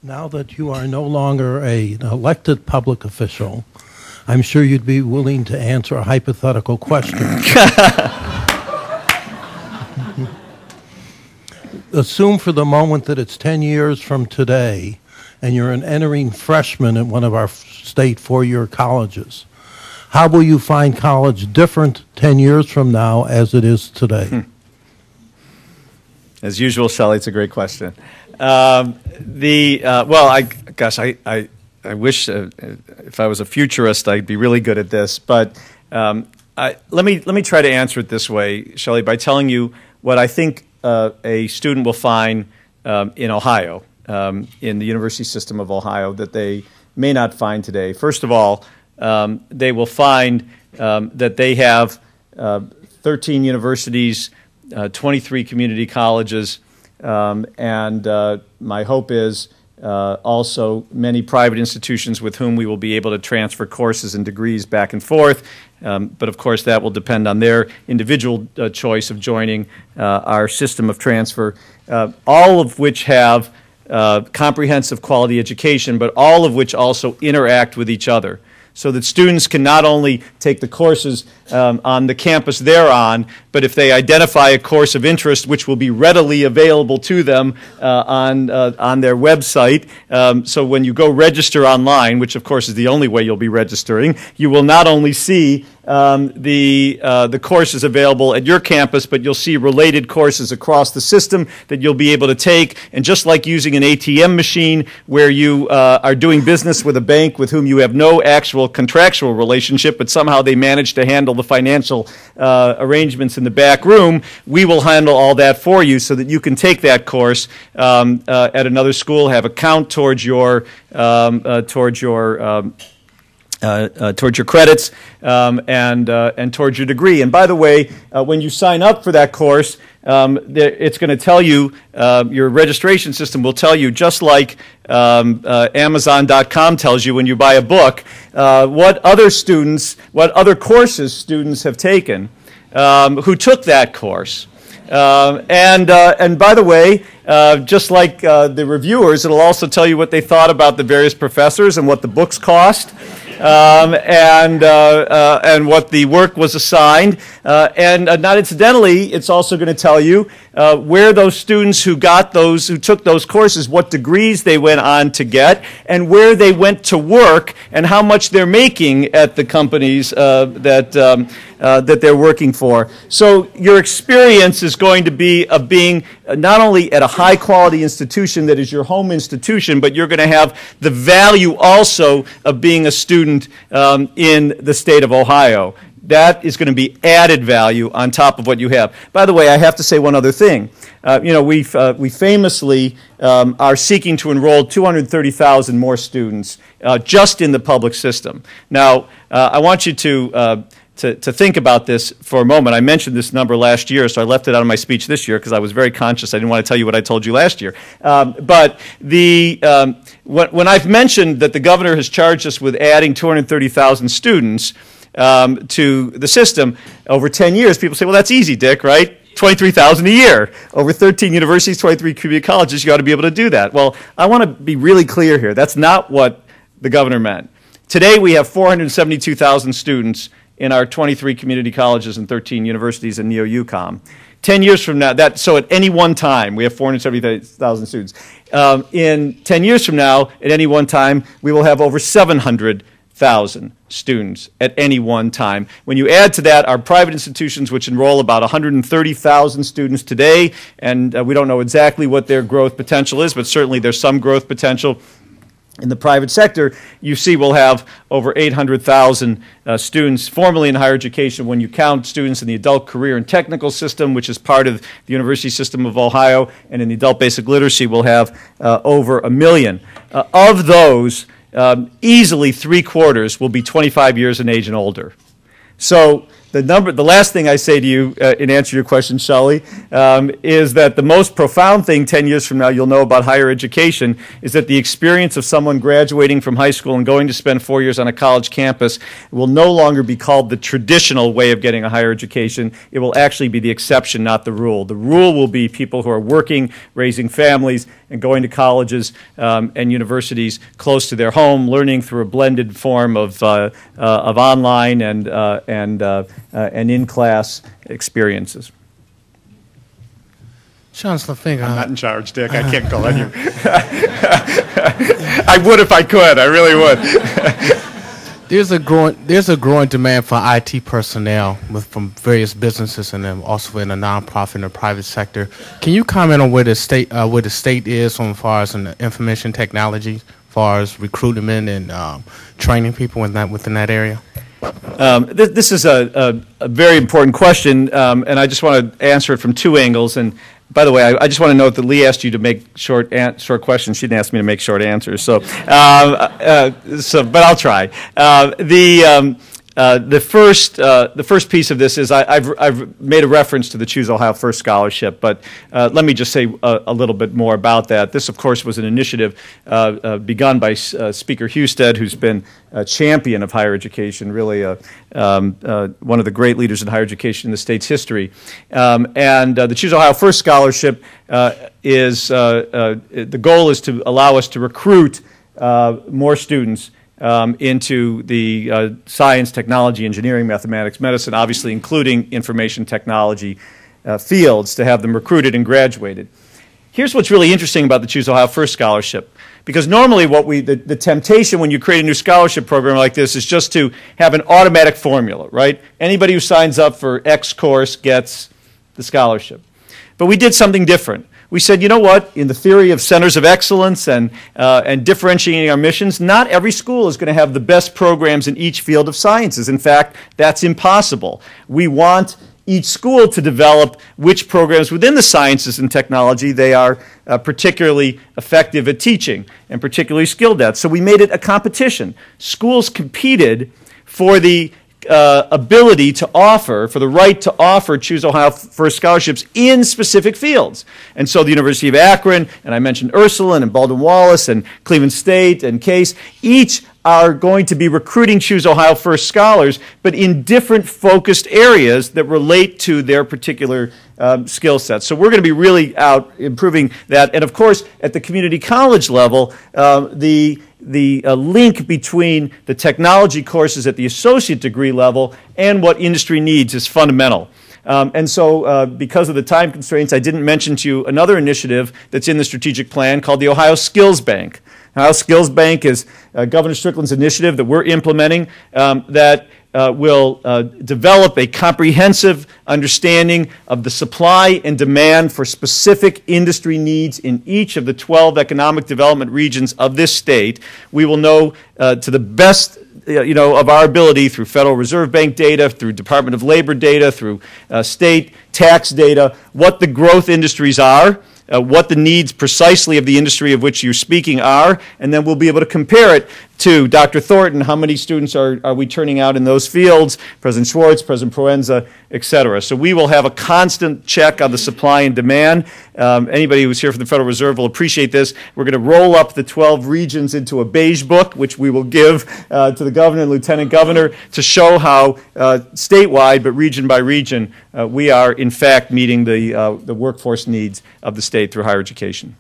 Now that you are no longer an elected public official, I'm sure you'd be willing to answer a hypothetical question. Assume for the moment that it's 10 years from today, and you're an entering freshman at one of our state four-year colleges. How will you find college different 10 years from now as it is today? As usual, Shelley, it's a great question. Well, I wish if I was a futurist, I'd be really good at this. But let me try to answer it this way, Shelley, by telling you what I think a student will find in Ohio, in the university system of Ohio, that they may not find today. First of all, they will find that they have 13 universities, 23 community colleges, and my hope is also many private institutions with whom we will be able to transfer courses and degrees back and forth. But of course that will depend on their individual choice of joining our system of transfer, all of which have comprehensive quality education, but all of which also interact with each other, so that students can not only take the courses on the campus they're on, but if they identify a course of interest, which will be readily available to them on their website. So when you go register online, which of course is the only way you'll be registering, you will not only see the courses available at your campus, but you'll see related courses across the system that you'll be able to take. And just like using an ATM machine where you are doing business with a bank with whom you have no actual contractual relationship, but somehow they manage to handle the financial arrangements in the back room, we will handle all that for you so that you can take that course at another school, have a count towards your credits and towards your degree. And by the way, when you sign up for that course, it's going to tell you, your registration system will tell you, just like Amazon.com tells you when you buy a book, what other courses students have taken who took that course. And by the way, just like the reviewers, it'll also tell you what they thought about the various professors and what the books cost. And what the work was assigned. And not incidentally, it's also going to tell you where those students who took those courses, what degrees they went on to get, and where they went to work, and how much they're making at the companies that they're working for. So your experience is going to be of being not only at a high-quality institution that is your home institution, but you're going to have the value also of being a student in the state of Ohio. That is going to be added value on top of what you have. By the way, I have to say one other thing. We famously are seeking to enroll 230,000 more students just in the public system. Now, I want you to think about this for a moment. I mentioned this number last year, so I left it out of my speech this year because I was very conscious. I didn't want to tell you what I told you last year. But when I've mentioned that the governor has charged us with adding 230,000 students to the system over 10 years, people say, well, that's easy, Dick, right? 23,000 a year. Over 13 universities, 23 community colleges, you ought to be able to do that. Well, I want to be really clear here. That's not what the governor meant. Today we have 472,000 students in our 23 community colleges and 13 universities in neo-UCOM. 10 years from now, so at any one time, we have 470,000 students. In 10 years from now, at any one time, we will have over 700,000 students at any one time. When you add to that our private institutions, which enroll about 130,000 students today, and we don't know exactly what their growth potential is, but certainly there's some growth potential. In the private sector, you see we'll have over 800,000 students formally in higher education when you count students in the adult career and technical system, which is part of the university system of Ohio, and in the adult basic literacy we'll have over 1 million. Of those, easily 3/4 will be 25 years in age and older. So the last thing I say to you in answer to your question, Shelley, is that the most profound thing 10 years from now you'll know about higher education is that the experience of someone graduating from high school and going to spend 4 years on a college campus will no longer be called the traditional way of getting a higher education. It will actually be the exception, not the rule. The rule will be people who are working, raising families, and going to colleges and universities close to their home, learning through a blended form of online and in-class experiences. Chancellor Fingerhut. I'm not in charge, Dick. I can't call on you. I would if I could. I really would. There's a growing demand for IT personnel from various businesses and then also in the nonprofit and the private sector. Can you comment on where the state is on far as in the information technology, as far as recruitment and training people within that area? This is a very important question, and I just want to answer it from two angles. And by the way, I just want to note that Lee asked you to make short questions. She didn't ask me to make short answers. But I'll try. The first piece of this is I've made a reference to the Choose Ohio First Scholarship, but let me just say a little bit more about that. This, of course, was an initiative begun by Speaker Husted, who's been a champion of higher education, really one of the great leaders in higher education in the state's history. And the Choose Ohio First Scholarship the goal is to allow us to recruit more students into the science, technology, engineering, mathematics, medicine, obviously including information technology fields, to have them recruited and graduated. Here's what's really interesting about the Choose Ohio First Scholarship. Because normally the temptation when you create a new scholarship program like this is just to have an automatic formula, right? Anybody who signs up for X course gets the scholarship. But we did something different. We said, you know what, in the theory of centers of excellence and differentiating our missions, not every school is going to have the best programs in each field of sciences. In fact, that's impossible. We want each school to develop which programs within the sciences and technology they are particularly effective at teaching and particularly skilled at. So we made it a competition. Schools competed for the ability to offer, for the right to offer Choose Ohio First scholarships in specific fields. And so the University of Akron, and I mentioned Ursuline and Baldwin-Wallace and Cleveland State and Case, each are going to be recruiting Choose Ohio First scholars, but in different focused areas that relate to their particular skill sets. So we're going to be really out improving that. And of course, at the community college level, the link between the technology courses at the associate degree level and what industry needs is fundamental. And so because of the time constraints, I didn't mention to you another initiative that's in the strategic plan called the Ohio Skills Bank. Ohio Skills Bank is Governor Strickland's initiative that we're implementing that will develop a comprehensive understanding of the supply and demand for specific industry needs in each of the 12 economic development regions of this state. We will know to the best of our ability through Federal Reserve Bank data, through Department of Labor data, through state tax data, what the growth industries are, what the needs precisely of the industry of which you're speaking are, and then we'll be able to compare it to Dr. Thornton, how many students are we turning out in those fields, President Schwartz, President Proenza, et cetera. So we will have a constant check on the supply and demand. Anybody who's here from the Federal Reserve will appreciate this. We're going to roll up the 12 regions into a beige book, which we will give to the governor and lieutenant governor to show how statewide, but region by region, we are in fact meeting the workforce needs of the state through higher education.